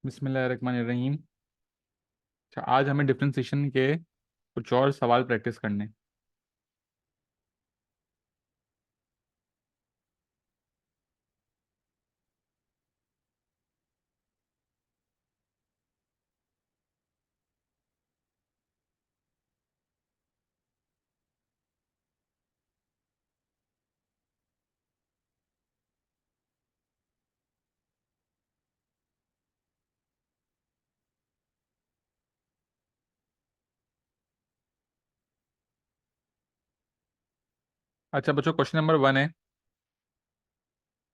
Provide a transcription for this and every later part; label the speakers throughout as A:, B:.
A: बिस्मिल्लाहिर्रहमानिर्रहीम। अच्छा, आज हमें डिफरेंशिएशन के कुछ और सवाल प्रैक्टिस करने। अच्छा बच्चों, क्वेश्चन नंबर 1 है,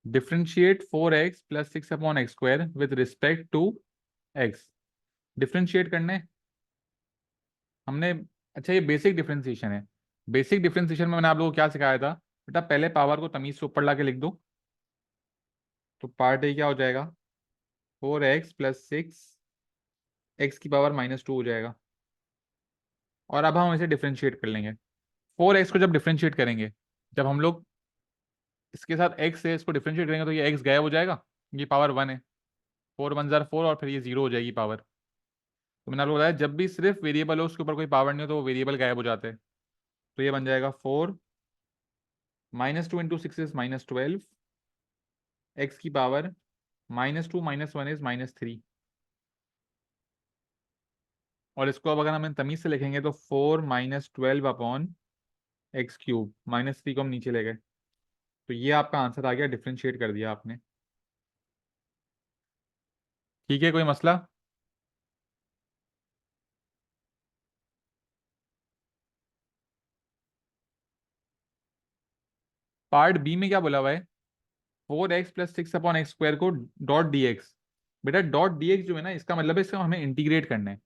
A: differentiate 4x + 6/x² with respect to x। Differentiate करने हमने। अच्छा, ये बेसिक डिफरेंशिएशन है। बेसिक डिफरेंशिएशन में मैंने आप लोगों को क्या सिखाया था? बेटा, पहले पावर को तमीज से ऊपर लाके लिख दो। तो पार्ट ए क्या हो जाएगा? 4x + 6 x⁻² हो जाएगा। और अब हम इसे डिफरेंशिएट कर लेंगे। 4x को जब डिफरेंशिएट करेंगे, जब हम लोग इसके साथ x से इसको डिफरेंशिएट करेंगे तो ये x गायब हो जाएगा। ये पावर 1 है। 4 × 1 = 4 और फिर ये 0 हो जाएगी पावर। तो मैंने आपको बताया, जब भी सिर्फ वेरिएबल हो, उसके ऊपर कोई पावर नहीं हो, तो वो वेरिएबल गायब हो जाते हैं। तो ये बन जाएगा 4 -2 × 6 = -12, x की पावर -2 - 1 = -3। और इसको अब अगर हम तमीज से लिखेंगे तो 4 - 12/x³ -3 को हम नीचे ले गए। तो ये आपका आंसर आ गया, डिफरेंशिएट कर दिया आपने। ठीक है, कोई मसला? पार्ट बी में क्या बोला हुआ है? 4x + 6/x² को .dx। बेटा, .dx जो है ना, इसका मतलब है इसका हमें इंटीग्रेट करना है।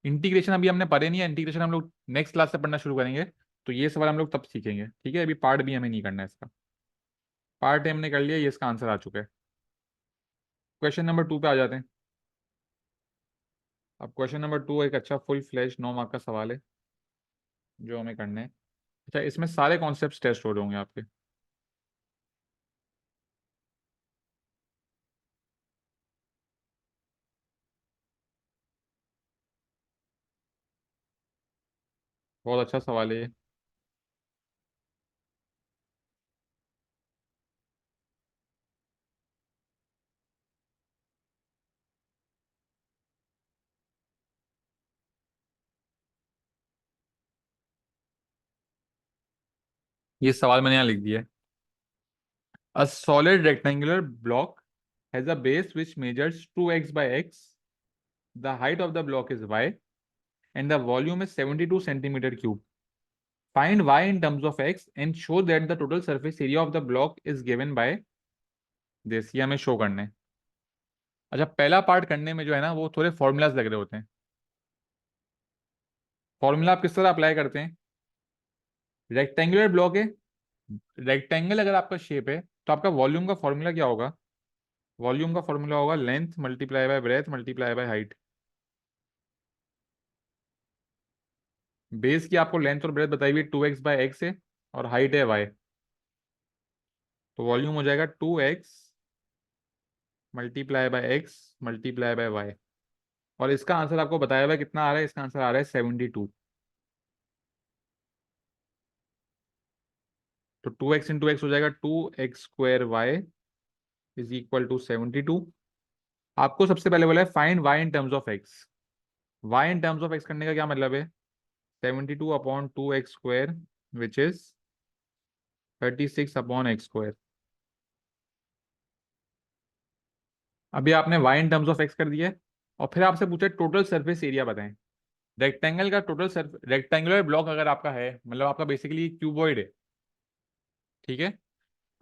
A: इंटीग्रेशन अभी हमने पढ़े नहीं है, इंटीग्रेशन हम लोग नेक्स्ट क्लास से पढ़ना शुरू करेंगे। तो ये सवाल हम लोग तब सीखेंगे, ठीक है? अभी पार्ट बी हमें नहीं करना है इसका। पार्ट ए हमने कर लिया, ये इसका आंसर आ चुका है। क्वेश्चन नंबर 2 पे आ जाते हैं। अब क्वेश्चन नंबर 2 एक अच्छा फुल फ्लैश 9 मार्क का सवाल है जो हमें करना है। अच्छा, इसमें सारे कॉन्सेप्ट टेस्ट हो रहे होंगे आपके। बहुत अच्छा सवाल है ये। ये सवाल मैंने यहाँ लिख दिया है। A solid rectangular block has a base which measures 2x/x. The height of the block is y and the volume is 72 centimeter cube. Find y in terms of x and show that the total surface area of the block is given by this। ये हमें show करना है। अच्छा, पहला part करने में जो है ना, वो थोड़े फॉर्मूलाज लग रहे होते हैं। फॉर्मूला आप किस तरह अप्लाई करते हैं? रेक्टेंगुलर ब्लॉक है, रेक्टेंगल अगर आपका शेप है, तो आपका वॉल्यूम का फॉर्मूला क्या होगा? वॉल्यूम का फॉर्मूला होगा length multiply by breath multiply by height. Base की आपको लेंथ और ब्रेथ बताई हुई 2x/x है और हाइट है y। तो वॉल्यूम हो जाएगा 2x multiply by x multiply by y। और इसका आंसर आपको बताया हुआ है, कितना आ रहा है? इसका आंसर आ रहा है 72। तो 2x × x हो जाएगा 2x² y = आपको सबसे पहले बोला है find y in terms of x। y in terms of x करने का क्या मतलब है? 72/2x², which is 36/x²। अभी आपने y in terms of x कर दिया है और फिर आपसे पूछा टोटल सरफेस एरिया बताएं। रेक्टेंगल का टोटल सर्फ रेक्टेंगुलर ब्लॉक अगर आपका है, मतलब आपका बेसिकली क्यूबॉइड है, ठीक है?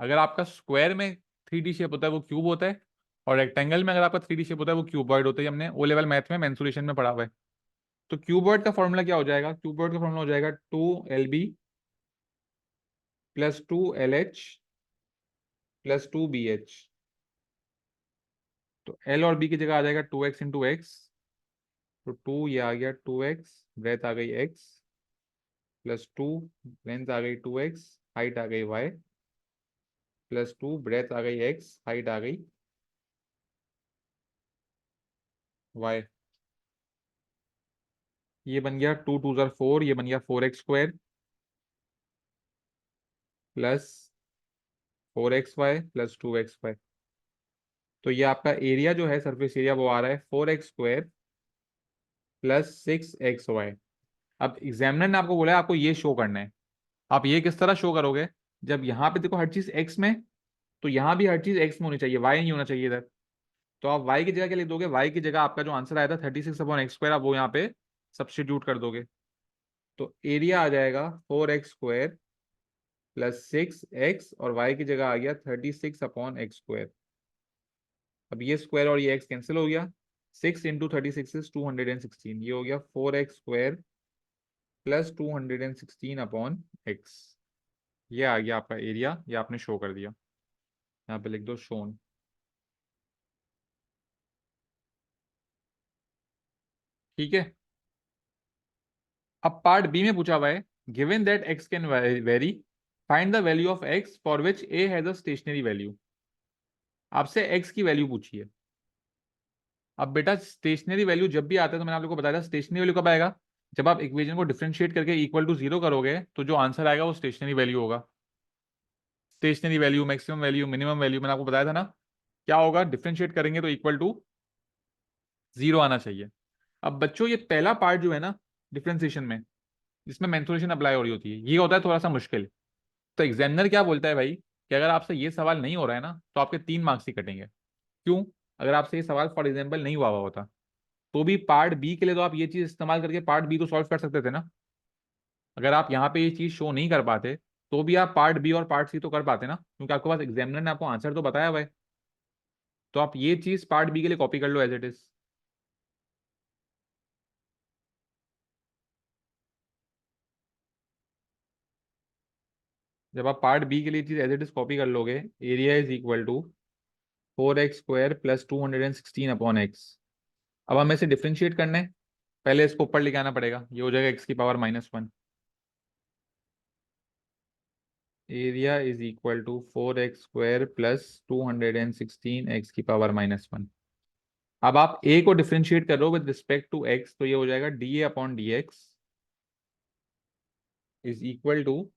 A: अगर आपका स्क्वायर में 3D शेप होता है वो क्यूब होता है, और रेक्टेंगल में अगर आपका 3D शेप होता है वो क्यूबॉइड होता है। ये हमने ओ लेवल मैथ में मेंसुरेशन में पढ़ा हुआ है। तो क्यूबॉइड का फॉर्मूला क्या हो जाएगा? क्यूबॉइड का फॉर्मूला हो जाएगा 2LB + 2LH + 2BH। तो L और B की जगह आ जाएगा 2x × x। तो 2 ये आ गया 2x, ब्रेथ आ गई x +2, लेंथ आ गई 2x, हाइट आ गई y +2, ब्रेथ आ गई x, हाइट आ गई वाई। ये बन गया 2 2 4, ये बन गया 4x² plus 4xy plus 2xy। तो ये आपका एरिया जो है, सरफेस एरिया, वो आ रहा है 4x² प्लस 6xy। अब एग्जामिनर ने आपको बोला है आपको ये शो करना है। आप ये किस तरह शो करोगे? जब यहाँ पे देखो हर चीज x में, तो यहाँ भी हर चीज x में होनी चाहिए, y नहीं होना चाहिए इधर। तो आप y की जगह क्या लिख दोगे? y की जगह आपका जो आंसर आया था 36/x², आप वो यहाँ पे सब्सटीट्यूट कर दोगे। तो एरिया आ जाएगा 4x² प्लस 6x, और y की जगह आ गया 36/x²। अब ये स्क्वायर और ये x कैंसिल हो गया। 6 × 36 इज 216। ये हो गया 4x² प्लस 216/x। ये आ गया आपका एरिया, ये आपने शो कर दिया। यहाँ पे लिख दो शोन। ठीक है। अब पार्ट बी में पूछा हुआ है, given that x can vary, find the value of x for which a has a stationary value. आपसे x की वैल्यू पूछी है। अब बेटा स्टेशनरी वैल्यू जब भी आता है, तो मैंने आप लोगों को बताया था स्टेशनरी वैल्यू कब आएगा? जब आप इक्वेशन को डिफरेंशिएट करके इक्वल टू 0 करोगे, तो जो आंसर आएगा वो स्टेशनरी वैल्यू होगा। Stationary value, maximum value, minimum value, मैंने आपको बताया था ना। क्या होगा? डिफरेंशिएट करेंगे तो इक्वल टू 0 आना चाहिए। अब बच्चों ये पहला पार्ट जो है ना डिफरेंशिएशन में, जिसमें मेंसुरेशन अप्लाई हो रही होती है, ये होता है थोड़ा सा मुश्किल। तो एग्जामिनर क्या बोलता है भाई, कि अगर आपसे ये सवाल नहीं हो रहा है ना, तो आपके 3 मार्क्स ही कटेंगे। क्यों? अगर आपसे ये सवाल फॉर एग्जाम्पल नहीं हुआ होता, तो भी पार्ट बी के लिए तो आप ये चीज इस्तेमाल करके पार्ट बी तो सॉल्व कर सकते थे ना। अगर आप यहाँ पे ये चीज शो नहीं कर पाते, तो भी आप पार्ट बी और पार्ट सी तो कर पाते ना, क्योंकि आपके पास एग्जामिनर ने आपको आंसर तो बताया हुआ है। तो आप ये चीज पार्ट बी के लिए कॉपी कर लो एज इट इज। जब आप पार्ट बी के लिए चीज एज इट इज कॉपी कर लोगे, area is equal to 4x² plus 216/x। अब हमें इसे डिफ्रेंशिएट करना है। पहले इसको ऊपर लेके आना पड़ेगा, ये हो जाएगा x⁻⁻1। Area is equal to 4x² plus 216x⁻⁻1। अब आप a को डिफ्रेंशिएट करो विद रिस्पेक्ट टू x, तो ये हो जाएगा dA/dx is equal to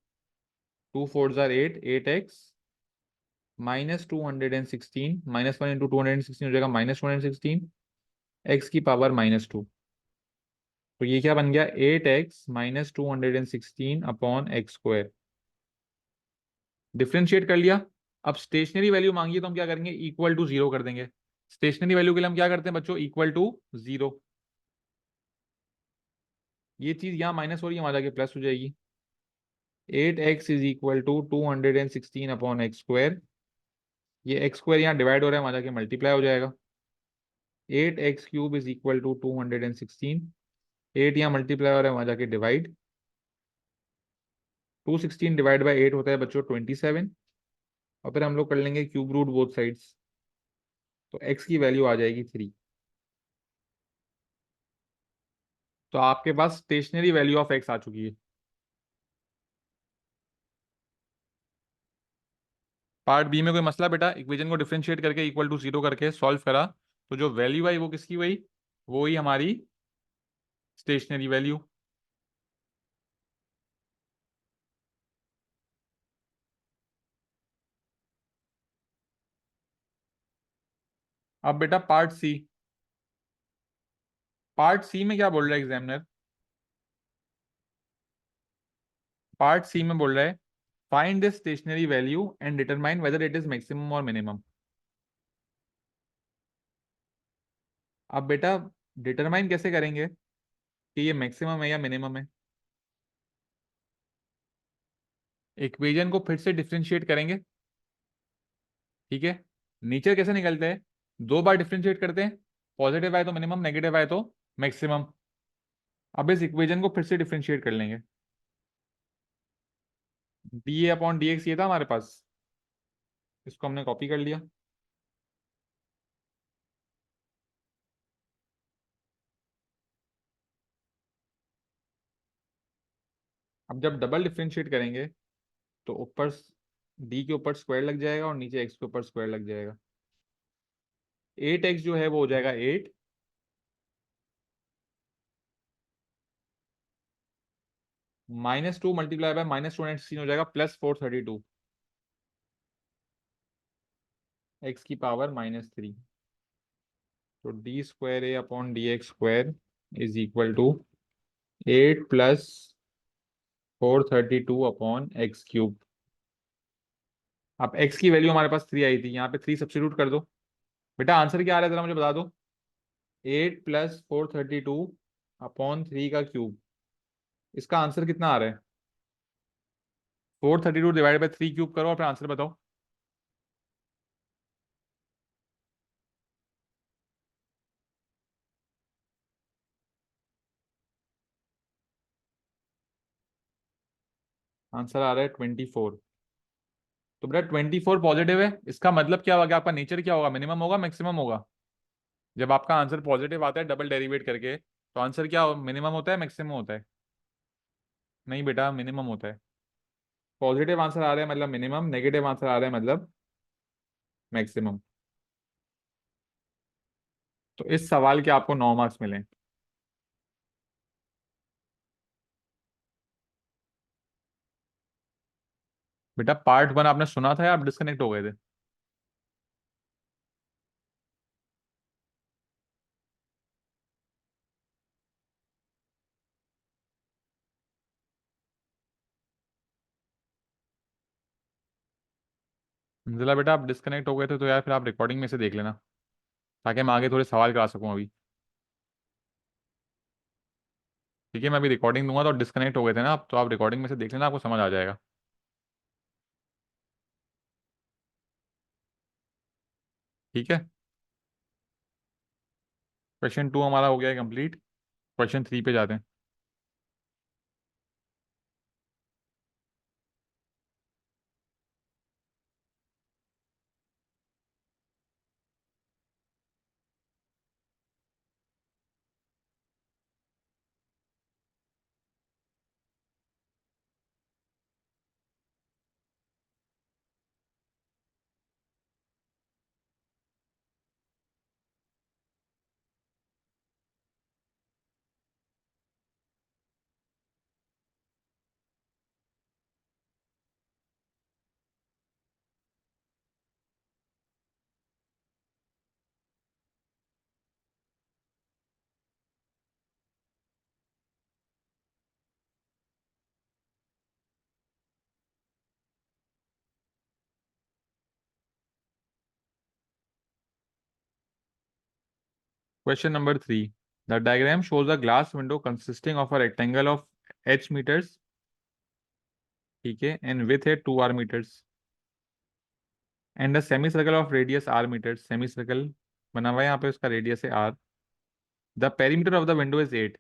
A: 2 4 8, 8x -216, -1 × 216 हो जाएगा -216 x⁻²। तो ये क्या बन गया? 8x -216/x²। डिफ्रेंशिएट कर लिया। अब स्टेशनरी वैल्यू मांगी है, तो हम क्या करेंगे? इक्वल टू 0 कर देंगे। स्टेशनरी वैल्यू के लिए हम क्या करते हैं बच्चों? Equal to 0। ये चीज यहाँ माइनस हो रही है, वहां जाके प्लस हो जाएगी। 8x is equal to 216/x²। ये x² यहाँ डिवाइड हो रहा है, वहां जाके मल्टीप्लाई हो जाएगा। 8x³ is equal to 216। 8 यहाँ मल्टीप्लाई हो रहा है, वहां जाके डिवाइड। 216 डिवाइड बाई 8 होता है बच्चों 27। और फिर हम लोग कर लेंगे क्यूब रूट बोथ साइड्स, तो x की वैल्यू आ जाएगी 3। तो आपके पास स्टेशनरी वैल्यू ऑफ x आ चुकी है। पार्ट बी में कोई मसला बेटा? इक्वेशन को डिफरेंशिएट करके इक्वल टू 0 करके सॉल्व करा, तो जो वैल्यू आई वो किसकी हुई? वो ही हमारी स्टेशनरी वैल्यू। अब बेटा पार्ट सी। पार्ट सी में क्या बोल रहा है एग्जामिनर? पार्ट सी में बोल रहा है, find the stationary value and determine whether it is maximum और मिनिमम। अब बेटा डिटरमाइन कैसे करेंगे कि ये मैक्सिमम है या मिनिमम है? इक्वेशन को फिर से डिफरेंशिएट करेंगे। ठीक है। नीचे कैसे निकलते हैं? 2 बार डिफरेंशिएट करते हैं। पॉजिटिव आए तो मिनिमम, नेगेटिव आए तो मैक्सिमम। अब इस इक्वेशन को फिर से डिफरेंशिएट कर लेंगे। dA/dx ये था हमारे पास, इसको हमने कॉपी कर लिया। अब जब डबल डिफरेंशिएट करेंगे, तो ऊपर d के ऊपर स्क्वायर लग जाएगा और नीचे x के ऊपर स्क्वायर लग जाएगा। 8x जो है वो हो जाएगा 8 -2 मल्टीप्लाई बाय -296 हो जाएगा +432, एक्स की पावर -3। तो d²a/dx² is equal to 8 + 432/x³। अब x की वैल्यू हमारे पास 3 आई थी, यहाँ पे 3 सब्स्टिट्यूट कर दो। बेटा आंसर क्या आ रहा है जरा मुझे बता दो। 8 + 432/3 का क्यूब, इसका आंसर कितना आ रहा है? 432 डिवाइड बाई 3 क्यूब करो और फिर आंसर बताओ। आंसर आ रहा है 24। तो बेटा 24 पॉजिटिव है, इसका मतलब क्या होगा? आपका नेचर क्या होगा? मिनिमम होगा, मैक्सिमम होगा? जब आपका आंसर पॉजिटिव आता है डबल डेरिवेट करके, तो आंसर क्या मिनिमम होता है, मैक्सिमम होता है? नहीं बेटा, मिनिमम होता है। पॉजिटिव आंसर आ रहा है मतलब मिनिमम, नेगेटिव आंसर आ रहा है मतलब मैक्सिमम। तो इस सवाल के आपको 9 मार्क्स मिले। बेटा पार्ट 1 आपने सुना था या आप डिस्कनेक्ट हो गए थे? जिला बेटा आप डिस्कनेक्ट हो गए थे तो यार फिर आप रिकॉर्डिंग में से देख लेना, ताकि मैं आगे थोड़े सवाल करा सकूं अभी। ठीक है, मैं अभी रिकॉर्डिंग दूंगा, तो डिस्कनेक्ट हो गए थे ना आप, तो आप रिकॉर्डिंग में से देख लेना, आपको समझ आ जाएगा। ठीक है, क्वेश्चन 2 हमारा हो गया है कंप्लीट। क्वेश्चन 3 पे जाते हैं। Question number 3, the diagram shows a glass window consisting of a rectangle of h metres, ठीक है, एंड विथ है 2r metres, and a semi circle of radius r metres. Semi circle बना हुआ है यहाँ पे, उसका रेडियस है r। The perimeter of the window is 8।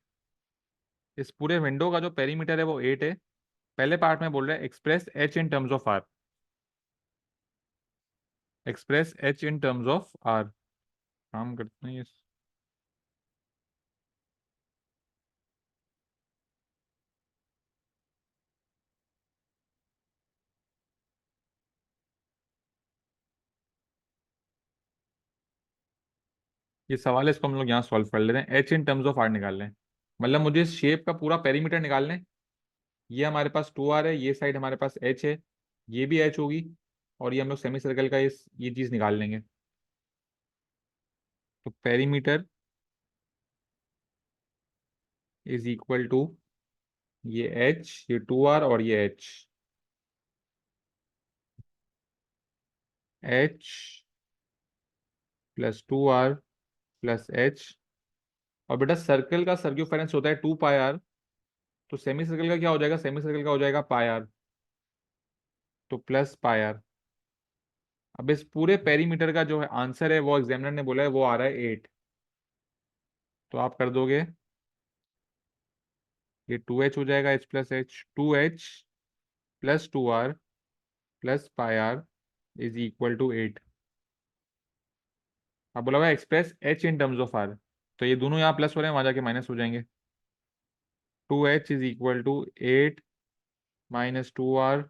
A: इस पूरे विंडो का जो पेरीमीटर है वो 8 है। पहले पार्ट में बोल रहा है express h in terms of r। Express h in terms of r। काम करते हैं ये। ये सवाल है, इसको हम लोग यहाँ सॉल्व कर लेते हैं। h in terms of r निकाल लें, मतलब मुझे इस शेप का पूरा पेरीमीटर निकाल लें। ये हमारे पास 2r है, ये साइड हमारे पास h है, ये भी h होगी, और ये हम लोग सेमी सर्कल का ये चीज निकाल लेंगे। तो पेरीमीटर इज इक्वल टू ये h, ये 2r और ये h। h +2r +h। और बेटा सर्कल का सर्क्यूफेरेंस होता है 2πr, तो सेमी सर्कल का क्या हो जाएगा? सेमी सर्कल का हो जाएगा πr, तो +πr। अब इस पूरे पेरीमीटर का जो है आंसर है, वो एग्जामिनर ने बोला है वो आ रहा है 8। तो आप कर दोगे, ये 2h हो जाएगा, h+h, 2h +2r +πr is equal to 8। अब बोला हुआ express h in terms of r, तो ये दोनों यहाँ प्लस हो रहे हैं, वहां जाके माइनस हो जाएंगे। 2h is equal to 8 - 2r।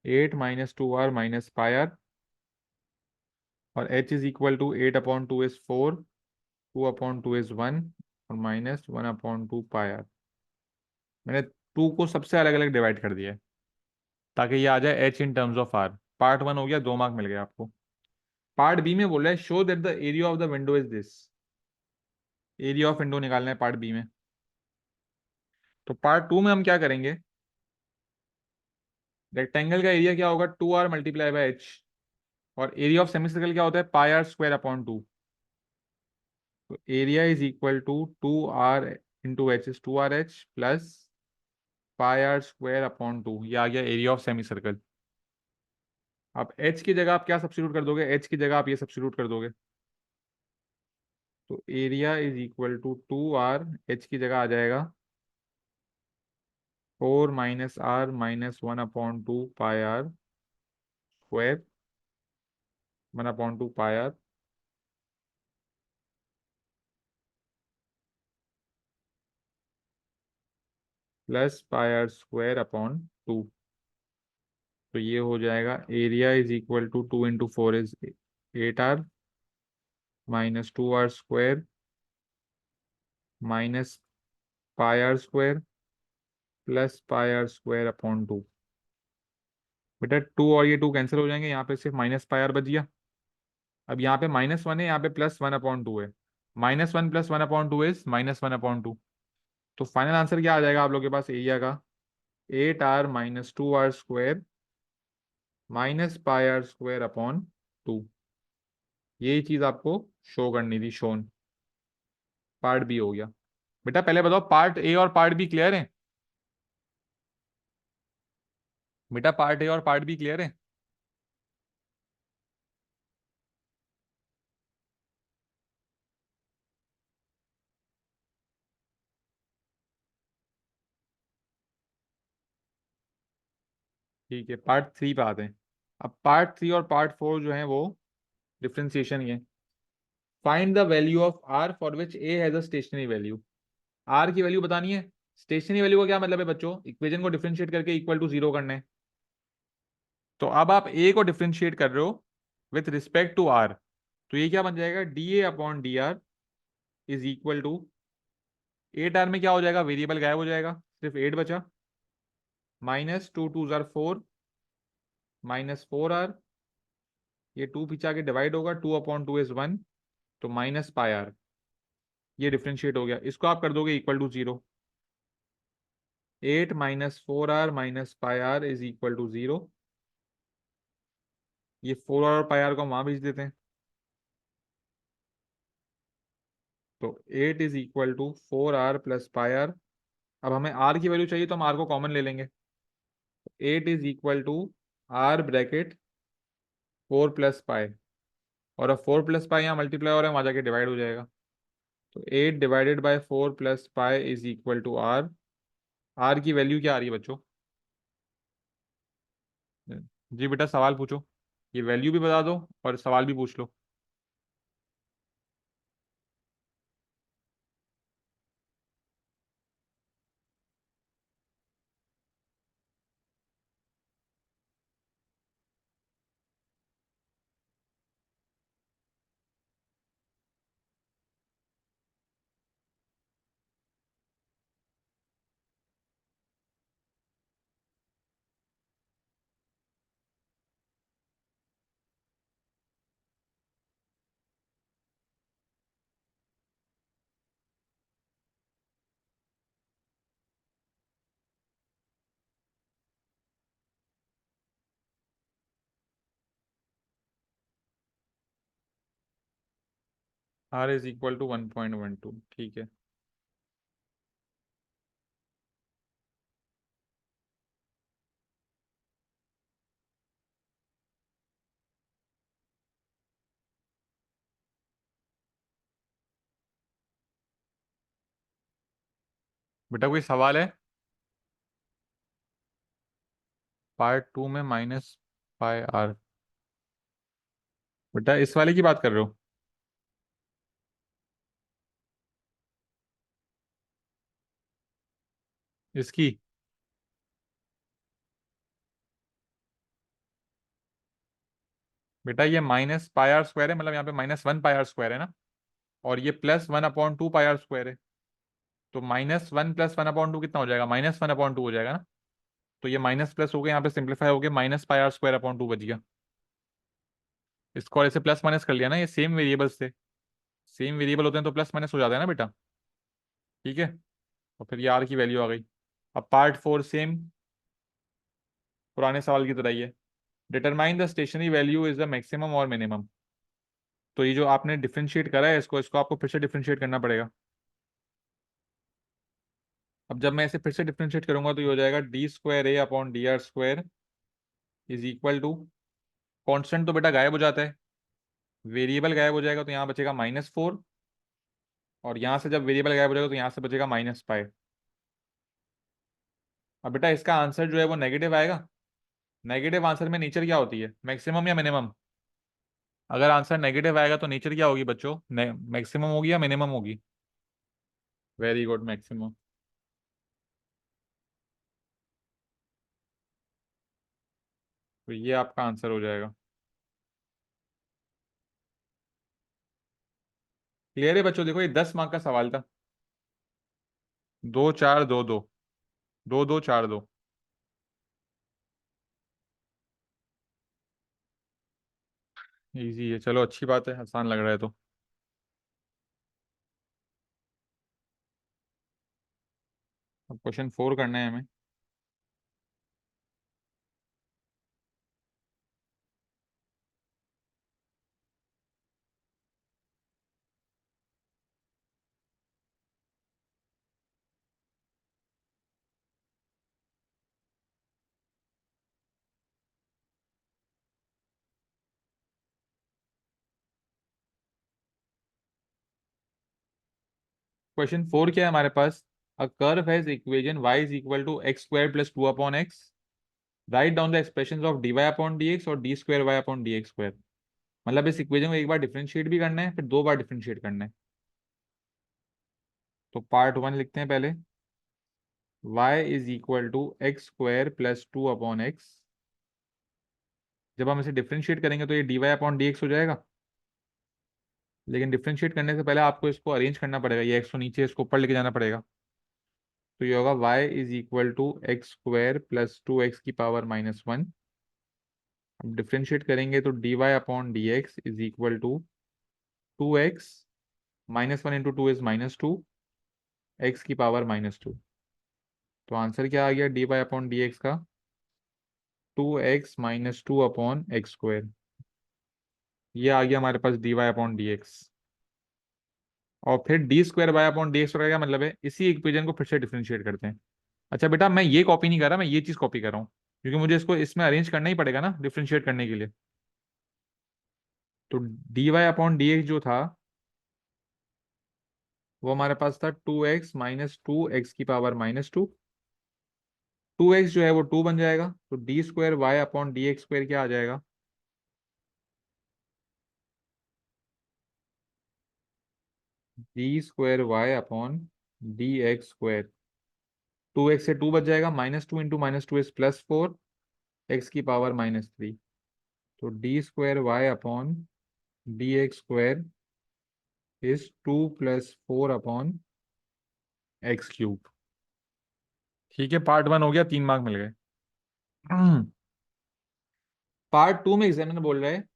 A: 8 - 2r - πr। और h is equal to 8/2 is 4, 2/2 is 1 और माइनस 1/2 पाई आर। मैंने 2 को सबसे अलग अलग डिवाइड कर दिया है ताकि ये आ जाए h in terms of r। Part 1 हो गया, 2 मार्क मिल गए आपको। पार्ट बी में बोल रहा है show that the area of the window is this. Area of window निकालना है पार्ट बी में। तो पार्ट 2 में हम क्या करेंगे, रेक्टेंगल का एरिया क्या होगा, 2r मल्टीप्लाई बाय h। और एरिया ऑफ सेमिसर्कल क्या होता है, पाई आर स्क्वायर अपॉन 2। तो area is equal to 2r into h is 2rh plus pi r square upon 2। ये आ गया एरिया ऑफ सेमी सर्कल। अब h की जगह आप क्या सब्स्टिट्यूट कर दोगे, h की जगह आप ये सब्स्टिट्यूट कर दोगे। तो area is equal to 2r, h की जगह आ जाएगा 4 - r - 1/2 pi r square 1/2 pi r plus pi r square upon 2। तो ये हो जाएगा area is equal to 2 × 4 is 8r minus 2r² minus pi r square plus pi r square upon 2। बेटा 2 और ये 2 कैंसिल हो जाएंगे, यहाँ पे सिर्फ माइनस पाई आर बच गया। अब यहाँ पे -1 है, यहाँ पे +1/2 है। -1 + 1/2 इज -1/2। तो फाइनल आंसर क्या आ जाएगा आप लोग के पास एरिया का, 8r - 2r² minus pi r square upon 2। यही चीज आपको शो करनी थी, शोन। पार्ट बी हो गया। बेटा पहले बताओ पार्ट ए और पार्ट बी क्लियर है। बेटा पार्ट ए और पार्ट बी क्लियर है। ठीक है, पार्ट 3 पे आते हैं। अब पार्ट 3 और पार्ट 4 जो है वो डिफ्रेंसिएशन ही है। Find the value of r for which A has a stationary value. R की वैल्यू बतानी है। स्टेशनरी वैल्यू का क्या मतलब है बच्चों, इक्वेशन को डिफरेंशिएट करके इक्वल टू 0 करना है। तो अब आप ए को डिफरेंशिएट कर रहे हो विथ रिस्पेक्ट टू आर। तो ये क्या बन जाएगा, dA/dr is equal to 8r में क्या हो जाएगा, वेरिएबल गायब हो जाएगा, सिर्फ 8 बचा। -2 × 2 = 4 -4r, ये 2 पीछे आके डिवाइड होगा, 2/2 इज 1। तो माइनस पाई आर, ये डिफ्रेंशिएट हो गया, इसको आप कर दोगे equal to 0। 8 -4r -pi r is equal to 0। ये 4r और पाई आर को हम वहां भेज देते हैं। तो 8 is equal to 4r plus pi r. अब हमें r की वैल्यू चाहिए तो हम r को कॉमन ले लेंगे। 8 is equal to r bracket 4 plus pi, और अब 4 प्लस पाई यहाँ मल्टीप्लाई हो रहा है, वहां जाके डिवाइड हो जाएगा। तो 8 divided by 4 plus pi is equal to r। r की वैल्यू क्या आ रही है बच्चों। जी बेटा सवाल पूछो, ये वैल्यू भी बता दो और सवाल भी पूछ लो। r इज इक्वल टू 1.12, ठीक है। बेटा कोई सवाल है। पार्ट 2 में -पाई आर। बेटा इस वाले की बात कर रहे हो। इसकी। बेटा ये माइनस पाई आर स्क्वायर है, मतलब यहाँ पे -1 पाई आर स्क्वायर है ना, और ये +1/2 पाई आर स्क्वायर है। तो -1 + 1/2 कितना हो जाएगा, -1/2 हो जाएगा ना। तो ये माइनस प्लस हो गया, यहाँ पे सिंप्लीफाई हो गया, -पाई आर स्क्वायर/2 बच गया। इसको और ऐसे प्लस माइनस कर लिया ना, ये सेम वेरिएबल्स थे, सेम वेरिएबल होते हैं तो प्लस माइनस हो जाता है ना बेटा। ठीक है, और फिर ये आर की वैल्यू आ गई। अब पार्ट 4 सेम पुराने सवाल की तरह ही है। Determine the stationary value is the maximum और मिनिमम। तो ये जो आपने डिफरेंशिएट करा है इसको इसको आपको फिर से डिफरेंशिएट करना पड़ेगा। अब जब मैं इसे फिर से डिफरेंशिएट करूंगा तो ये हो जाएगा d²a/dr² is equal to, constant तो बेटा गायब हो जाता है, वेरिएबल गायब हो जाएगा तो यहाँ बचेगा -4, और यहाँ से जब वेरिएबल गायब हो जाएगा तो यहाँ से बचेगा -पाई। अब बेटा इसका आंसर जो है वो नेगेटिव आएगा। नेगेटिव आंसर में नेचर क्या होती है, मैक्सिमम या मिनिमम? अगर आंसर नेगेटिव आएगा तो नेचर क्या होगी बच्चों, मैक्सिमम होगी या मिनिमम होगी? Very good, maximum. तो ये आपका आंसर हो जाएगा। क्लियर है बच्चों? देखो ये 10 मार्क का सवाल था। 2 4 2 2, 2 2 4 2। इजी है, चलो अच्छी बात है, आसान लग रहा है तो। अब क्वेश्चन 4 करना है हमें। क्वेश्चन 4 क्या है हमारे पास? A curve has equation y is equal to x² + 2/x। Write down the expressions of dy/dx और d²y/dx²। मतलब इस इक्वेशन को एक बार डिफरेंशिएट भी करना है, फिर 2 बार डिफरेंशिएट करना है। तो पार्ट 1 लिखते हैं पहले। y is equal to x² + 2/x। जब हम इसे डिफरेंशिएट करेंगे तो ये dy/dx हो जाएगा। लेकिन डिफरेंशिएट करने से पहले आपको इसको अरेंज करना पड़ेगा, ये x को नीचे इसको ऊपर लेके जाना पड़ेगा। तो ये होगा y is equal to x² + 2x⁻⁻1। अब डिफरेंशिएट करेंगे तो dy/dx is equal to 2x, -1 × 2 is -2, x⁻⁻2। तो आंसर क्या आ गया dy/dx का? 2x - 2/x²। ये आ गया हमारे पास dy/dx। और फिर d²y/dx का क्या मतलब है, इसी इक्वेशन को फिर से डिफरेंशिएट करते हैं। अच्छा बेटा मैं ये कॉपी नहीं कर रहा, मैं ये चीज कॉपी कर रहा हूँ, क्योंकि मुझे इसको इसमें अरेंज करना ही पड़ेगा ना डिफरेंशिएट करने के लिए। तो dy/dx जो था वो हमारे पास था 2x - 2x⁻⁻2। 2x जो है वो 2 बन जाएगा, तो d²y/dx² क्या आ जाएगा? d²y/dx²। 2x से 2 बच जाएगा, -2 × -2 इज +4, x⁻⁻3। तो d²y/dx² इज 2 + 4/x³। ठीक है, पार्ट 1 हो गया, 3 मार्क मिल गए। पार्ट 2 में एग्जामिनर बोल रहा है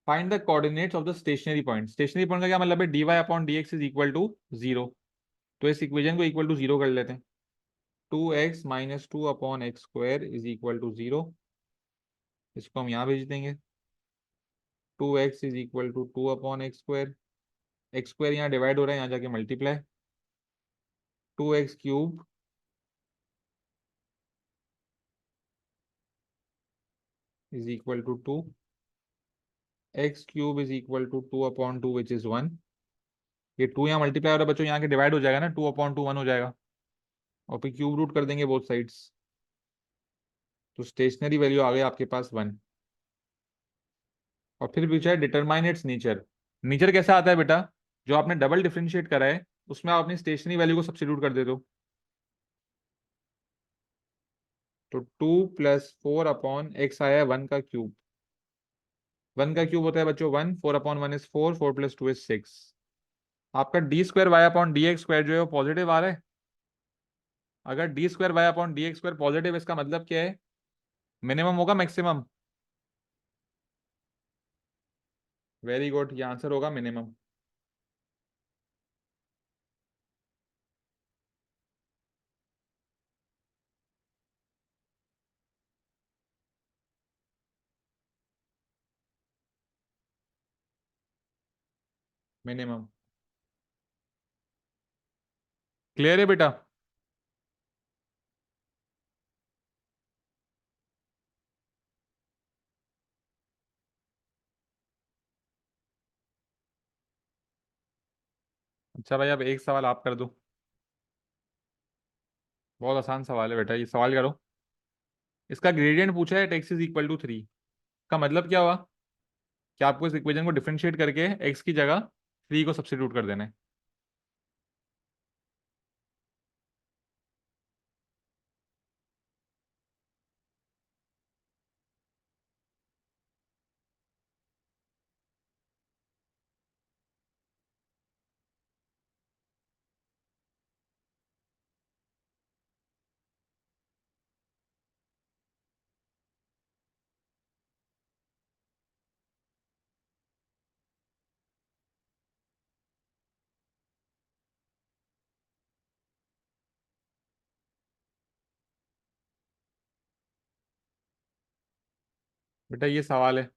A: find the coordinates of the stationary point. Stationary point का क्या मतलब है, dy/dx इज इक्वल टू 0। तो इस इक्वेशन को इक्वल टू 0 कर लेते हैं। 2x - 2/x² is equal to 0। इसको हम यहाँ भेज देंगे। 2x is equal to 2/x²। x² यहाँ डिवाइड हो रहा है, यहाँ जाके multiply. 2x³ is equal to 2। x³ is equal to 2/2 which is 1। ये 2 यहाँ मल्टीप्लाई हो रहा है बच्चों, यहाँ के डिवाइड हो जाएगा ना, 2/2 1 हो जाएगा, और फिर क्यूब रूट कर देंगे बोथ साइड्स। तो स्टेशनरी वैल्यू आ गई आपके पास 1। और फिर पूछा है डिटरमाइन इट्स नेचर। नेचर कैसा आता है बेटा, जो आपने डबल डिफरेंशिएट करा है उसमें आप अपनी स्टेशनरी वैल्यू को सब्स्टिट्यूट कर देते हो। तो 2 + 4/x आया है 1 का क्यूब। वन का क्यूब होता है बच्चों वन, 4/1 इज 4, 4 + 2 इज 6। आपका d² y/dx² जो है वो पॉजिटिव आ रहा है। अगर d² y/dx² पॉजिटिव, इसका मतलब क्या है? मिनिमम होगा मैक्सिमम? वेरी गुड, ये आंसर होगा मिनिमम। मिनिमम। क्लियर है बेटा? अच्छा भाई, अब एक सवाल आप कर दो। बहुत आसान सवाल है बेटा, ये सवाल करो। इसका ग्रेडियंट पूछा है, x = 3। का मतलब क्या हुआ कि आपको इस इक्वेशन को डिफरेंशिएट करके x की जगह 3 को सब्स्टिट्यूट कर देना है। बेटा ये सवाल है।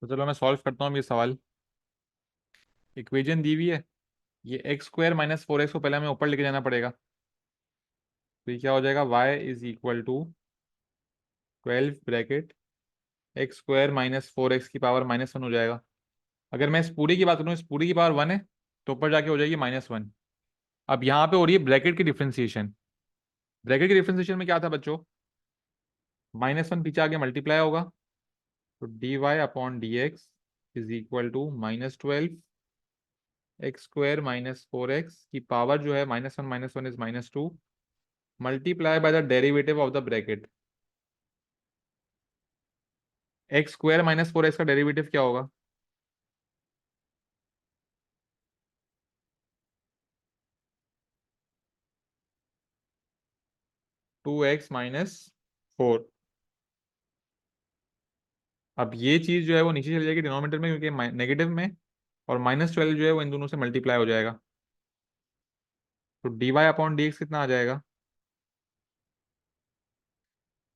A: तो चलो मैं सॉल्व करता हूँ ये सवाल। इक्वेशन दी हुई है, ये x² - 4x को पहले हमें ऊपर लेके जाना पड़ेगा। तो ये क्या हो जाएगा, y = 12 ब्रैकेट x² - 4x की पावर -1 हो जाएगा। अगर मैं इस पूरी की बात करूँ, इस पूरी की पावर 1 है, तो ऊपर जाके हो जाएगी -1। अब यहाँ पे हो रही है ब्रैकेट की डिफ्रेंसिएशन। ब्रैकेट की डिफ्रेंसिएशन में क्या था बच्चों, -1 पीछे आगे मल्टीप्लाई होगा। तो dy/dx = -12 x² - 4x की पावर जो है -1 - 1 is -2, multiply by the derivative of the bracket. x² - 4x का डेरिवेटिव क्या होगा? 2x - 4। अब ये चीज जो है वो नीचे चली जाएगी डिनोमिनेटर में, क्योंकि नेगेटिव में, और -12 जो है वो इन दोनों से मल्टीप्लाई हो जाएगा। तो dy/dx कितना आ जाएगा?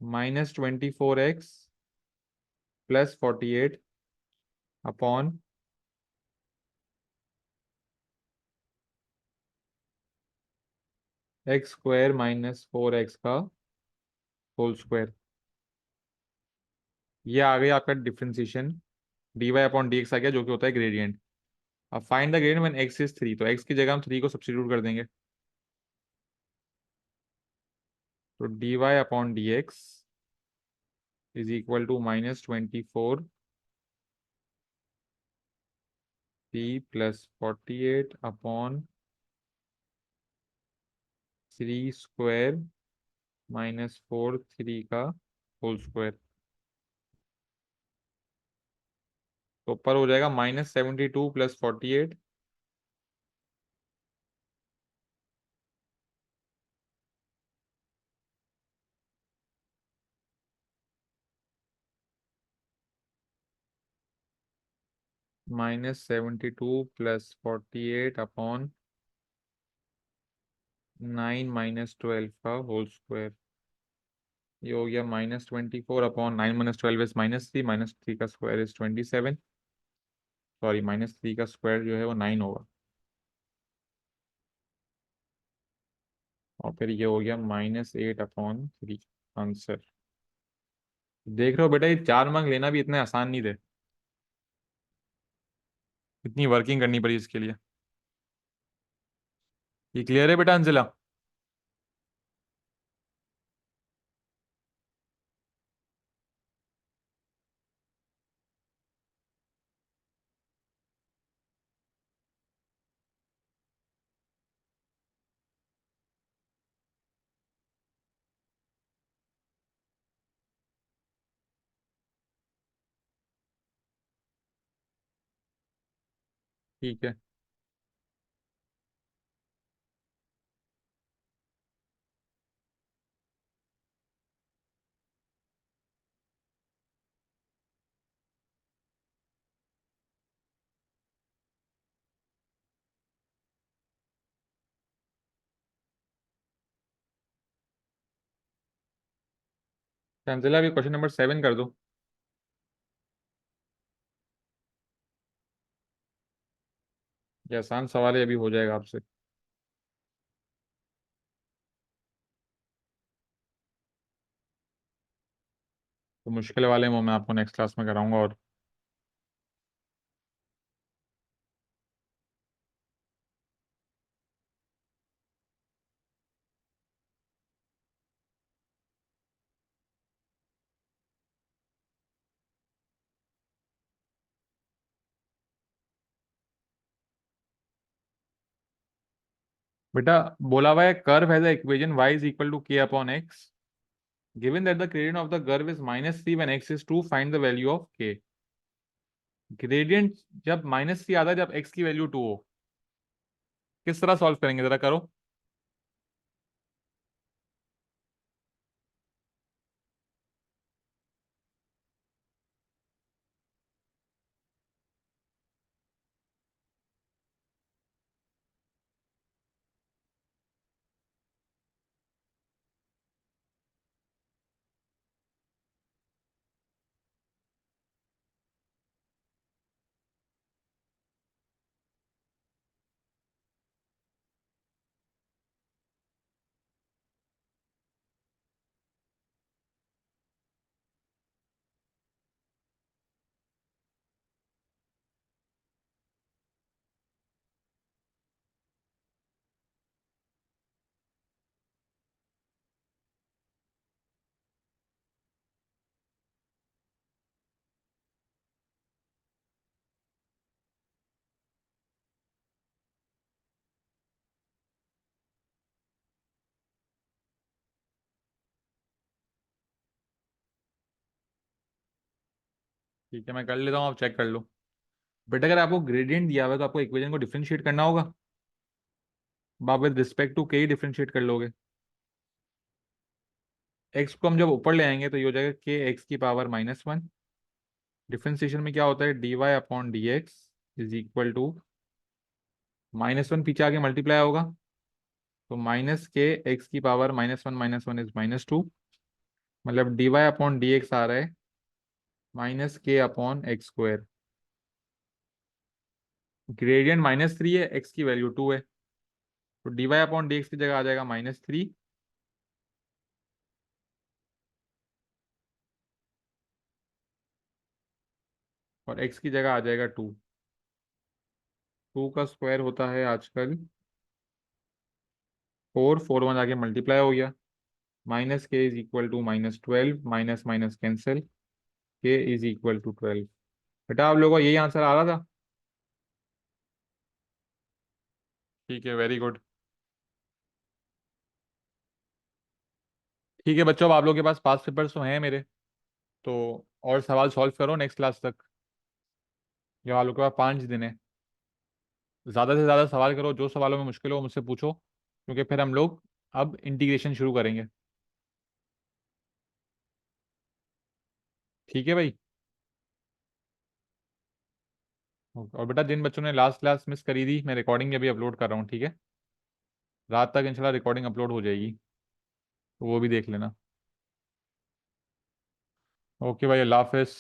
A: -24x + 48 अपॉन x² - 4x का होल स्क्वायर। ये आ गया आपका डिफ्रेंसिएशन, dy/dx आ गया, जो कि होता है ग्रेडियंट। अब find the gradient when x is 3, तो x की जगह हम 3 को सब्स्टिट्यूट कर देंगे। तो dy/dx is equal to -24 p + 48 upon 3² -4 3 का होल स्क्वायर। तो ऊपर हो जाएगा -72 + 48 -72 + 48 अपॉन 9 - 12 का होल स्क्वायर। ये हो गया -24 अपॉन 9 - 12 इज -3, -3 का स्क्वायर इज 27, सॉरी -3 का स्क्वायर जो है वो 9 होगा। और फिर ये हो गया -8/3 आंसर। देख रहे हो बेटा, ये 4 मार्क लेना भी इतने आसान नहीं थे, इतनी वर्किंग करनी पड़ी इसके लिए। ये क्लियर है बेटा अंजिला? ठीक है। तो अंजिला अभी क्वेश्चन नंबर 7 कर दो। ये आसान सवाल है, अभी हो जाएगा आपसे। तो मुश्किल वाले वो मैं आपको नेक्स्ट क्लास में कराऊंगा। और बेटा बोला हुआ है curve has a equation y is equal to k/x, given that the gradient of the curve is -3 when x is 2, find the value of k। Gradient जब -3 आता है जब x की वैल्यू 2 हो, किस तरह सॉल्व करेंगे जरा करो। ठीक है, मैं कर लेता हूँ, आप चेक कर लो। बेटा अगर आपको ग्रेडियंट दिया हुआ है तो आपको इक्वेशन को डिफरेंशिएट करना होगा। अब आप विद रिस्पेक्ट टू के ही डिफरेंशिएट कर लोगे। एक्स को हम जब ऊपर ले आएंगे तो ये हो जाएगा के x की पावर -1 डिफरेंशिएशन में क्या होता है, d y upon d x is equal to -1 पीछे आके मल्टीप्लाई होगा, तो माइनस के एक्स की पावर -1 इज -2, मतलब d y upon d x आ रहा है -k/x²। ग्रेडियंट -3 है, एक्स की वैल्यू 2 है, तो d y upon d x की जगह आ जाएगा -3, और एक्स की जगह आ जाएगा 2। 2 का स्क्वायर होता है आजकल 4, 4 1 आके मल्टीप्लाई हो गया, -k is equal to -12, minus minus cancel, k is equal to 12। बेटा आप लोगों को यही आंसर आ रहा था? ठीक है, वेरी गुड। ठीक है बच्चों, अब आप लोगों के पास पास पेपर्स तो हैं मेरे, तो और सवाल सॉल्व करो नेक्स्ट क्लास तक। जो आप लोगों के पास 5 दिन है, ज़्यादा से ज़्यादा सवाल करो, जो सवालों में मुश्किल हो मुझसे पूछो, क्योंकि फिर हम लोग अब इंटीग्रेशन शुरू करेंगे। ठीक है भाई। और बेटा जिन बच्चों ने लास्ट क्लास मिस करी थी, मैं रिकॉर्डिंग अभी अपलोड कर रहा हूँ, ठीक है? रात तक इंशाल्लाह रिकॉर्डिंग अपलोड हो जाएगी, तो वो भी देख लेना। ओके भाई, अल्लाह हाफिज़।